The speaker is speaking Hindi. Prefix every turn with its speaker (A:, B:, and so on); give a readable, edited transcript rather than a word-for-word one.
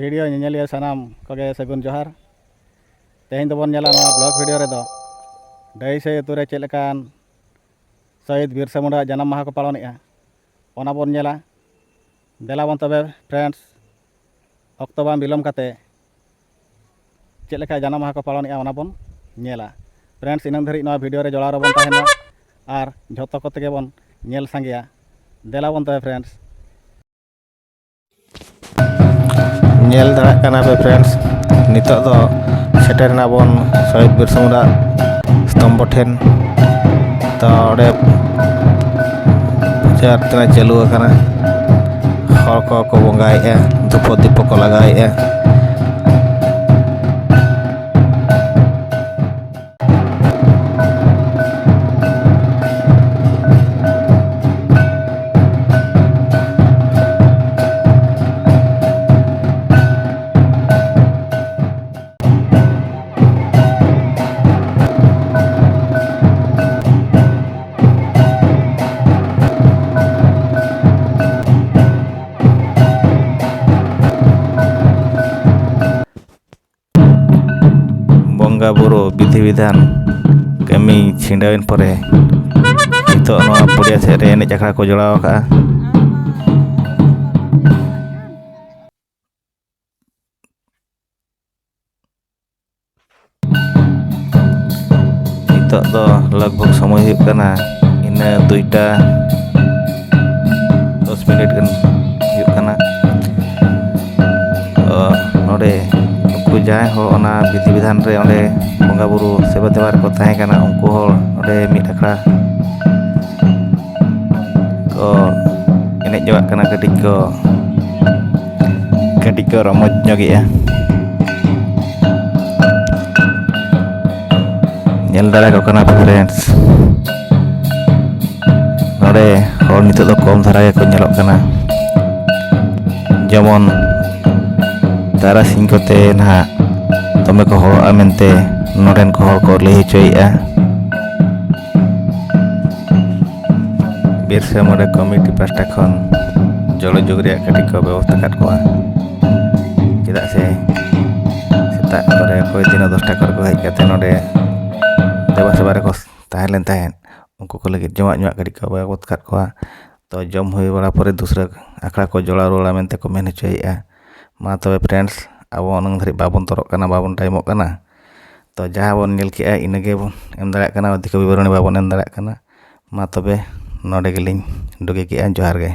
A: Video ñeñeliya sanam koge sagun johar तेहन दबन नेला ब्लॉग वीडियो रे डई से अतु रे चेलकान शहीद बिरसा मुंडा जन्म माह को पालनेगा ओना बन नेला देला बन तबे फ्रेंड्स अक्तो बाम बिलम काते चेलका जन्म माह को पालनेगा ओना बन नेला फ्रेंड्स इनन धरी नवा वीडियो रे जोड़ा रबन ताहेना आर झोतो को तेगे बन नेल संगेया देला बन तबे फ्रेंड्स नेल दाड़ा काना पे फ्रेंड्स नितो दो सेटेरना बन शहीद बिरसा मुंडा स्तंभ ठेन तो ओडे पूजा अर्चना चालू आकाना हर को बंगाएगा धूप दीप को लगाएगा बंगा बुरु विधि विधान कमी छिंडाविन परे नितो नवा पुड़िया सेट रे एनेज आखड़ा को जोड़ाव का नितो दो लगभग समय हुई कना इना 2:10 मिनट गन हुई कना नोडे जाए हो ओना विधि विधान रे ओंडे बंगा बुरु सेवा देवार को ताहे काना उनको हो ओंडे मिट आखड़ा को एनेज जवाक काना कटिक को रमज ñoगेया नेल दाड़ा को काना फ्रेंड्स नोडे होर नितो दो कम धारा के को नेलोक काना जेमन तारा सिंह कोते ना तमे को हर मेनते नोडेन को हर को लई हचोइया बिरसा मुंडा कमिटी पास्टा खन जल जुग रे कटी को व्यवस्था काट कोआ चेदा से सेता करे कोई दिन 10टा कर को हज काते नोडे देवा सेवा रे को ताहेलेन ताहेन उनको को लगे जमा जमा कटी को व्यवस्था काट कोआ तो जम हुई बड़ा परे दूसरा आखड़ा को जोड़ा रोला मेनते को मेन हचोइया मा तबे फ्रेंड्स अब नंग धरी बाबन तरक काना बाबन टाइमक काना तो जहाँ बन नेल केआ इनगे बन एम दाड़ा काना अधिक विवरणी बाबन एम दाड़ा काना मा तबे नोडे गेलिन डुगे केआ जोहार गे।